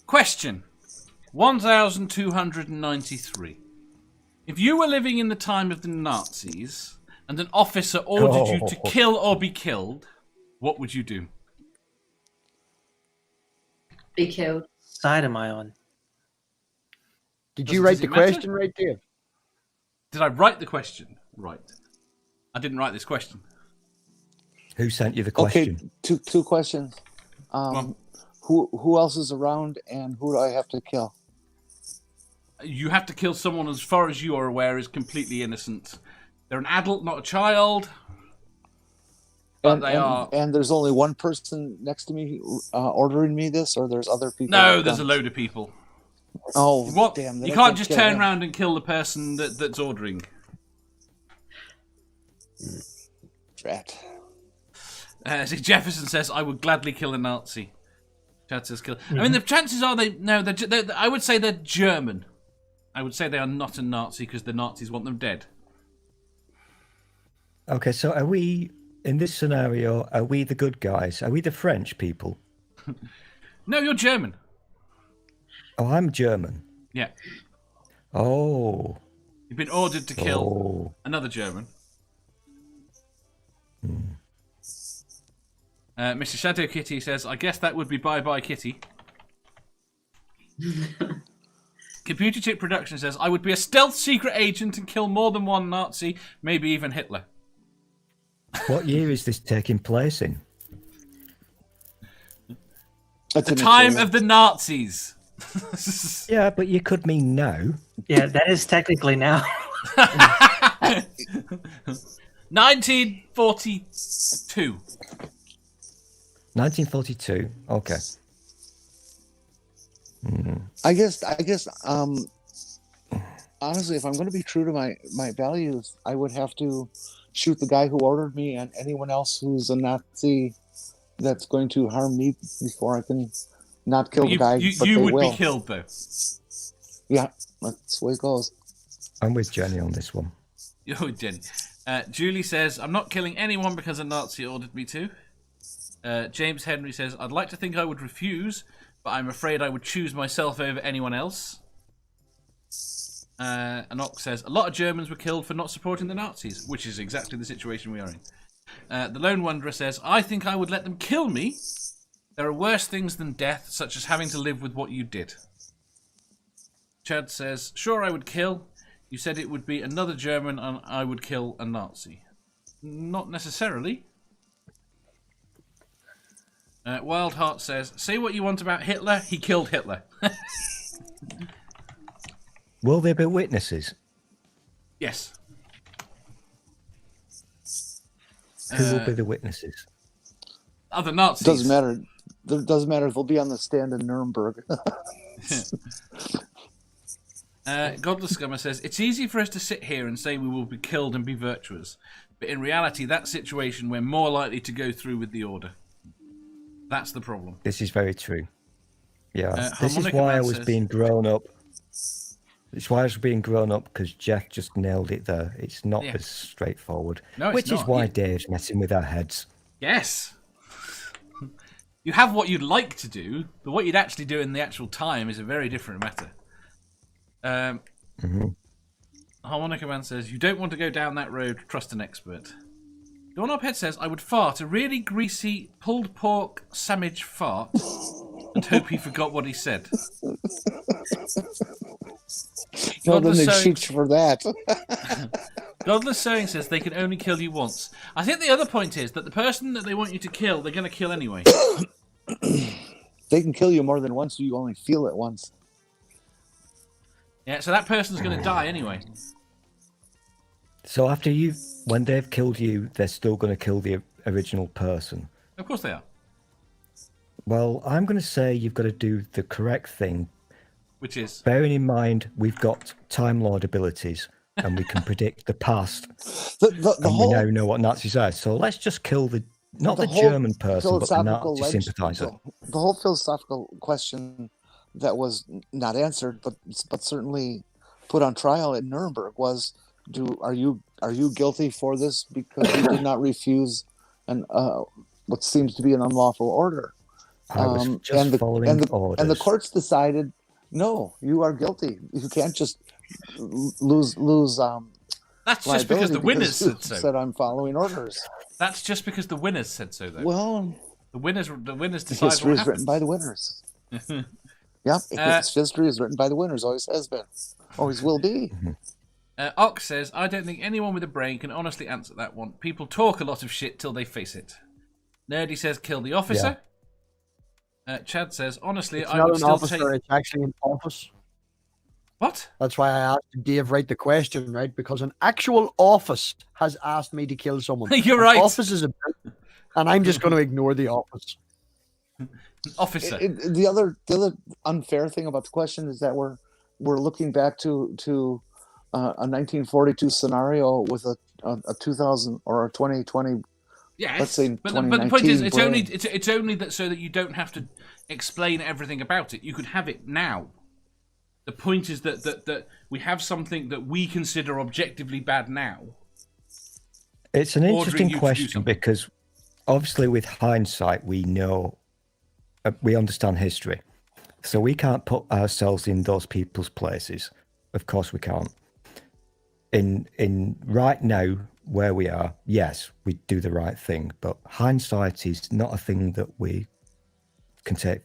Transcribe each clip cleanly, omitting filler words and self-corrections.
Question 1293. If you were living in the time of the Nazis and an officer ordered you to kill or be killed, what would you do? Be killed. Side am I on? Did you write the question right, Dave? Did I write the question? Right. I didn't write this question. Who sent you the question? Okay, two questions. Who else is around, and who do I have to kill? You have to kill someone, as far as you are aware, is completely innocent. They're an adult, not a child. But they are. And there's only one person next to me ordering me this, or there's other people? No, there's a load of people. Oh, damn! You can't just turn around and kill the person that's ordering. Drat. Jefferson says, "I would gladly kill a Nazi." Chad says, "Kill." I mean, the chances are I would say they're German. I would say they are not a Nazi because the Nazis want them dead. Okay, so are we, in this scenario, are we the good guys? Are we the French people? No, you're German. Oh, I'm German. Yeah. Oh. You've been ordered to kill another German. Mr. Shadow Kitty says, I guess that would be bye-bye Kitty. Computer Chip Production says, I would be a stealth secret agent and kill more than one Nazi, maybe even Hitler. What year is this taking place in? The time of the Nazis. Yeah, but you could mean now. Yeah, that is technically now. 1942. 1942. Okay. I guess. Honestly, if I'm going to be true to my values, I would have to shoot the guy who ordered me and anyone else who's a Nazi that's going to harm me before I can not kill the guy. You would be killed, though. Yeah, that's the way it goes. I'm with Jenny on this one. You're with Jenny. Julie says, I'm not killing anyone because a Nazi ordered me to. James Henry says, I'd like to think I would refuse, but I'm afraid I would choose myself over anyone else. Anok says, a lot of Germans were killed for not supporting the Nazis, which is exactly the situation we are in. The Lone Wanderer says, I think I would let them kill me. There are worse things than death, such as having to live with what you did. Chad says, sure, I would kill. You said it would be another German and I would kill a Nazi. Not necessarily. Wildheart says, say what you want about Hitler, he killed Hitler. Will there be witnesses? Yes. Who will be the witnesses? Other Nazis. Doesn't matter. It doesn't matter if they'll be on the stand in Nuremberg. Godless Scummer says, it's easy for us to sit here and say we will be killed and be virtuous. But in reality, that situation, we're more likely to go through with the order. That's the problem. This is very true. Yeah. This is why I was being grown up. It's why I was being grown up, because Jeff just nailed it there. It's not as straightforward. No, it's which not. Is why Dave's messing with our heads. Yes. You have what you'd like to do, but what you'd actually do in the actual time is a very different matter. Harmonica Man says, you don't want to go down that road, trust an expert. Doorknob Head says, I would fart a really greasy pulled pork sandwich fart and hope he forgot what he said. Well, then they shoot you for that. Godless Sewing says they can only kill you once. I think the other point is that the person that they want you to kill, they're going to kill anyway. They can kill you more than once, so you only feel it once. Yeah, so that person's going to die anyway. So after when they've killed you, they're still going to kill the original person. Of course they are. Well, I'm going to say you've got to do the correct thing. Which is? Bearing in mind, we've got Time Lord abilities, and we can predict the past. We now know what Nazis are. So let's just kill the German person, but the Nazi sympathizer. The whole philosophical question that was not answered, but certainly put on trial at Nuremberg was: are you guilty for this because you did not refuse what seems to be an unlawful order? I was just following orders. And the courts decided, no, you are guilty. You can't just lose. That's just because the winners said so. Said I'm following orders. That's just because the winners said so, though. Well, the winners decide history what is written by the winners. Yep, history is written by the winners. Always has been. Always will be. Ox says, I don't think anyone with a brain can honestly answer that one. People talk a lot of shit till they face it. Nerdy says, kill the officer. Yeah. Chad says, honestly, it's I not would an still officer, take... It's actually an office. What? That's why I asked Dave write the question, right? Because an actual office has asked me to kill someone. You're right. Office is a bit, and I'm just going to ignore the office. Officer. The other unfair thing about the question is that we're looking back to a 1942 scenario with a 2000 or a 2020. Yes, let's say but the point is, it's only that so that you don't have to explain everything about it. You could have it now. The point is that we have something that we consider objectively bad now. It's an interesting question because obviously with hindsight we know, we understand history. So we can't put ourselves in those people's places. Of course we can't. In right now where we are, yes, we do the right thing, but hindsight is not a thing that we can take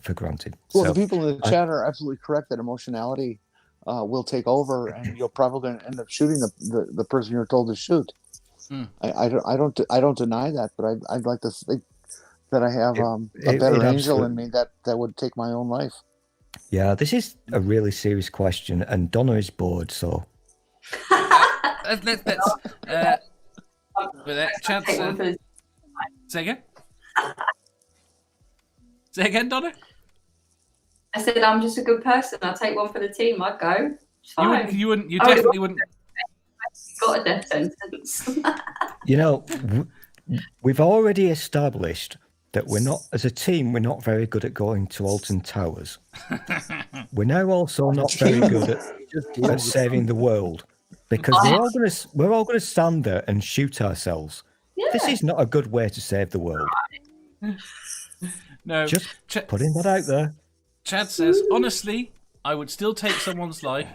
for granted. Well, the people in the chat are absolutely correct that emotionality will take over, and you're probably going to end up shooting the person you're told to shoot. I don't deny that, but I'd like to think that I have a better angel in me that would take my own life. Yeah, this is a really serious question, and Donna is bored, so. Let's Chad, say again. Say again, Donna. I said I'm just a good person. I'll take one for the team. I'd go. You definitely wouldn't. Got a death sentence. You know, we've already established that we're not, as a team, we're not very good at going to Alton Towers. We're now also not very good at saving the world, because we're all going to stand there and shoot ourselves. Yeah. This is not a good way to save the world. No, just putting that out there. Chad says, honestly, I would still take someone's life.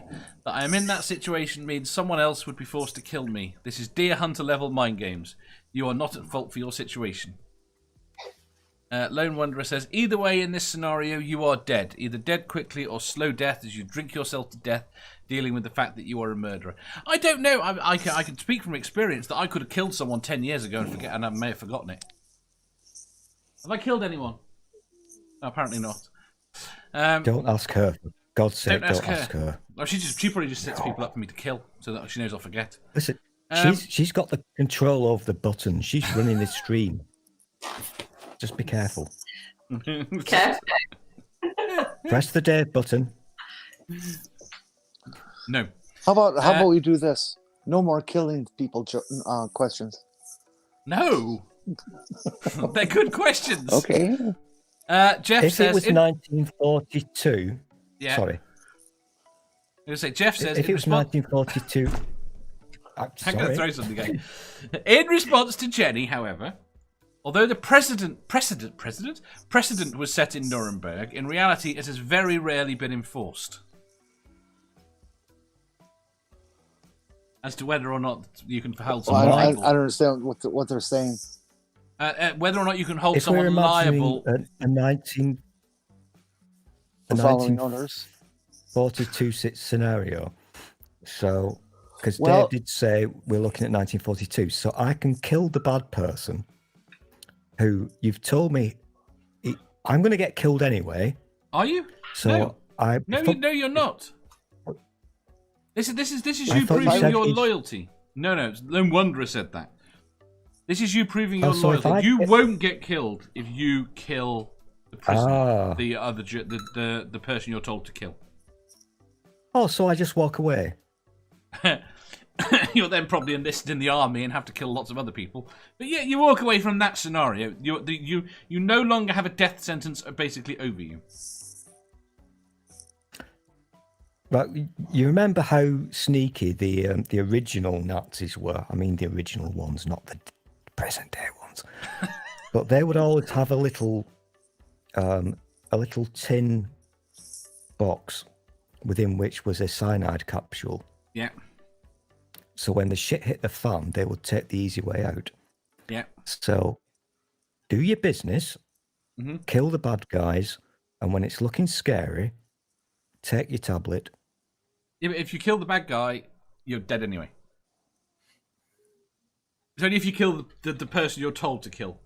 That I am in that situation means someone else would be forced to kill me. This is Deer Hunter level mind games. You are not at fault for your situation. Lone Wanderer says, either way in this scenario, you are dead. Either dead quickly or slow death as you drink yourself to death, dealing with the fact that you are a murderer. I don't know. I can speak from experience that I could have killed someone 10 years ago and I may have forgotten it. Have I killed anyone? No, apparently not. Don't ask her. For God's sake, don't ask her. Oh, she probably just sets people up for me to kill so that she knows I'll forget. Listen, she's got the control over the button. She's running this stream. Just be careful. Careful. Press the Dave button. No. How about we do this? No more killing people questions. No. They're good questions. Okay. Jeff if says... it was 1942... Yeah. Sorry. I was going to say, Jeff says... If it was 1942... I'm going to throw something at you. In response to Jenny, however, although the precedent was set in Nuremberg, in reality it has very rarely been enforced. As to whether or not you can hold someone liable. I don't understand what they're saying. Whether or not you can hold someone liable. A 1942 scenario. So, because Dave did say we're looking at 1942, so I can kill the bad person who you've told me I'm going to get killed anyway. Are you? So no, you're not. This is you proving your loyalty. No, Lone Wanderer said that. This is you proving your loyalty. You won't get killed if you kill the prisoner, the person you're told to kill. Oh, so I just walk away. You'll then probably enlist in the army and have to kill lots of other people. But yeah, you walk away from that scenario. You no longer have a death sentence basically over you. But you remember how sneaky the original Nazis were? I mean, the original ones, not the present day ones. But they would always have a little a little tin box within which was a cyanide capsule. Yeah. So when the shit hit the fan, they would take the easy way out. Yeah. So do your business, Mm-hmm. kill the bad guys, and when it's looking scary, take your tablet. Yeah, but if you kill the bad guy, you're dead anyway. It's only if you kill the person you're told to kill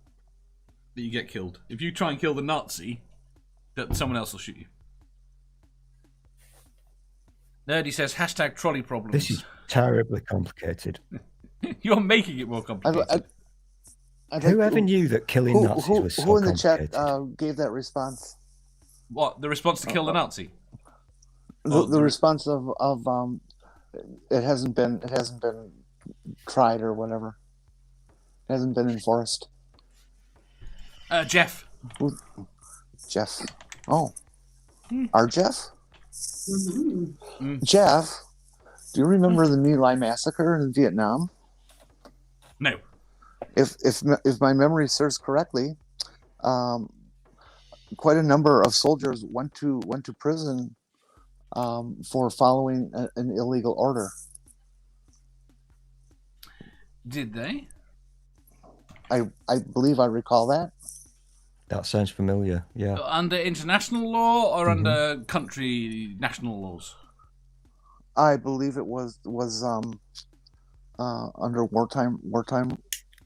that you get killed. If you try and kill the Nazi, that someone else will shoot you. Nerdy says hashtag trolley problems. This is terribly complicated. You're making it more complicated. Whoever knew that killing Nazis was so who in the complicated? chat gave that response? What, the response to kill the Nazi? The response of it hasn't been tried or whatever. It hasn't been enforced. Jeff. Jeff. Oh. Our Jeff? Mm-hmm. Jeff, do you remember the My Lai massacre in Vietnam? No. If my memory serves correctly, quite a number of soldiers went to prison for following an illegal order. Did they? I believe I recall that. That sounds familiar, yeah. Under international law or under country national laws? I believe it was under wartime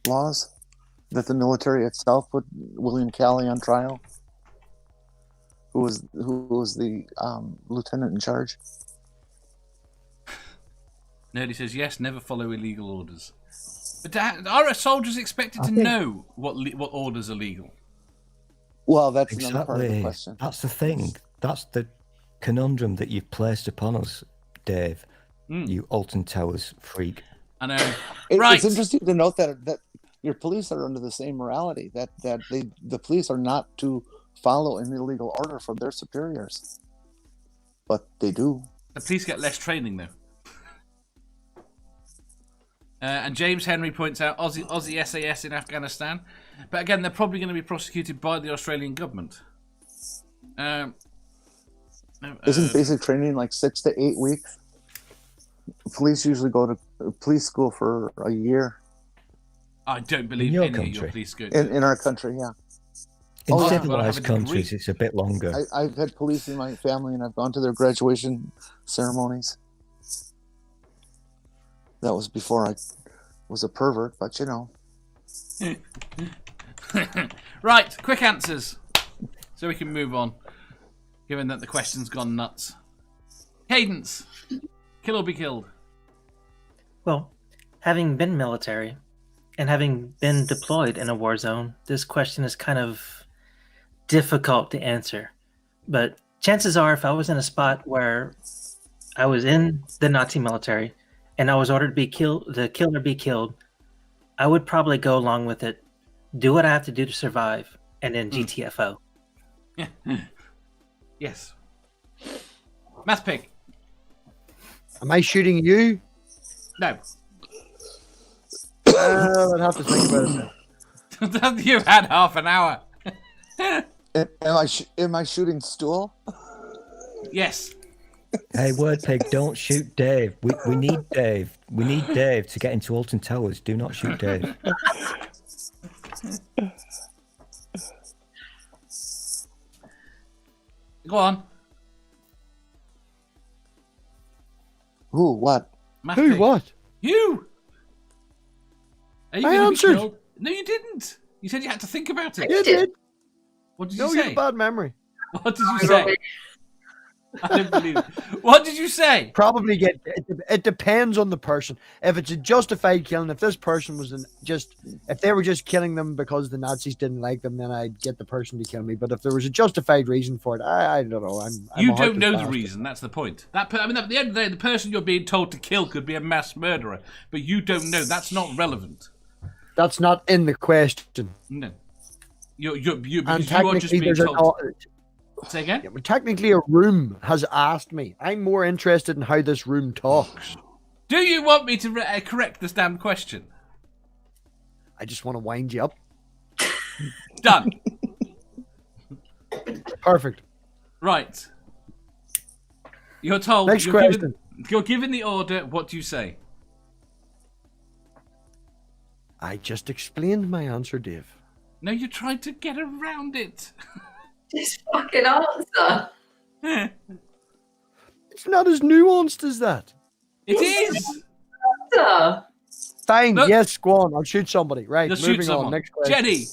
laws that the military itself put William Calley on trial, who was the lieutenant in charge. Nerdy says yes. Never follow illegal orders. But are soldiers expected to know what orders are legal? Well, that's another part of the Exactly. question. That's the thing. That's the conundrum that you've placed upon us, Dave. You Alton Towers freak. I know. It's interesting to note that your police are under the same morality, that the police are not to follow an illegal order from their superiors, but they do. The police get less training though. And James Henry points out Aussie SAS in Afghanistan, but again they're probably going to be prosecuted by the Australian government. Isn't basic training like 6 to 8 weeks? Police usually go to police school for a year. I don't believe your any country. of your police go. In our country, yeah. In Oh, yeah. civilized countries, it's a bit longer. I've had police in my family, and I've gone to their graduation ceremonies. That was before I was a pervert, but you know. Right, quick answers, so we can move on, given that the question's gone nuts. Cadence, kill or be killed? Well, having been military and having been deployed in a war zone, this question is kind of difficult to answer. But chances are, if I was in a spot where I was in the Nazi military and I was ordered to be killed, the kill or be killed, I would probably go along with it, do what I have to do to survive, and then GTFO. Yeah. Yes. Math pick. Am I shooting you? No. I'd have to think about it. You've had half an hour. Am I shooting stool? Yes. Hey, Word Pig, don't shoot Dave. We need Dave. We need Dave to get into Alton Towers. Do not shoot Dave. Go on. Who? What? Math Who? pick. What? You. Are you I gonna be answered. killed? No, you didn't. You said you had to think about it. You did. What did No, you you say? have a bad memory. What did you say? I don't believe it. What did you say? Probably get. It depends on the person. If it's a justified killing, if this person was if they were just killing them because the Nazis didn't like them, then I'd get the person to kill me. But if there was a justified reason for it, I don't know. I'm You a don't heartless know the bastard. reason. That's the point. At the end of the day, the person you're being told to kill could be a mass murderer, but you don't know. That's not relevant. That's not in the question. No. You And because you are just technically, being there's told. Say again. yeah, but technically, a room has asked me. I'm more interested in how this room talks. Do you want me to correct this damn question? I just want to wind you up. Done. Perfect. Right. You're told. Next question. You're given the order. What do you say? I just explained my answer, Dave. No, you tried to get around it. Just fucking answer. It's not as nuanced as that. It is. Answer. Fine, Look. yes, go on. I'll shoot somebody. Right, Just moving shoot someone. on. Next question. Jenny.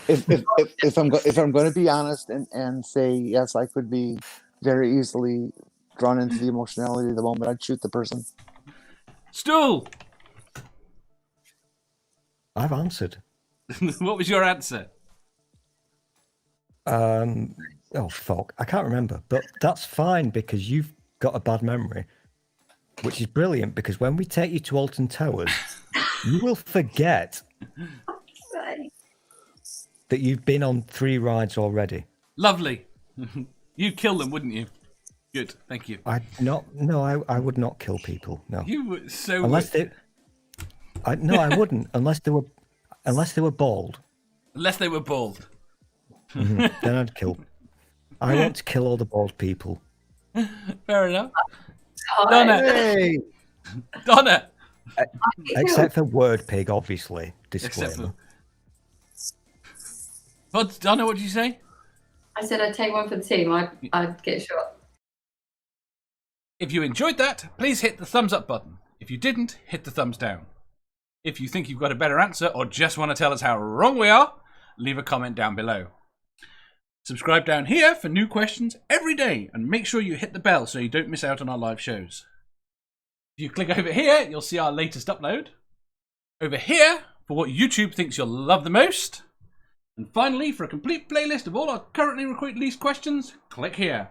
If I'm going to be honest and say yes, I could be very easily drawn into the emotionality of the moment. I'd shoot the person. Stool. I've answered. What was your answer? Oh fuck, I can't remember, but that's fine because you've got a bad memory, which is brilliant because when we take you to Alton Towers, you will forget Right. that you've been on 3 rides already. Lovely. You'd kill them, wouldn't you? Good, thank you. I would not kill people. No, You were so. unless they. I wouldn't unless they were bald. Unless they were bald. Then I'd kill. I want to kill all the bald people. Fair enough. Hi. Donna. Hey, Donna. Except for word pig, obviously. Except Disclaimer. for. What, Donna? What did you say? I said I'd take one for the team. I'd get shot. If you enjoyed that, please hit the thumbs up button. If you didn't, hit the thumbs down. If you think you've got a better answer or just want to tell us how wrong we are, leave a comment down below. Subscribe down here for new questions every day and make sure you hit the bell so you don't miss out on our live shows. If you click over here, you'll see our latest upload. Over here, for what YouTube thinks you'll love the most. And finally, for a complete playlist of all our currently released questions, click here.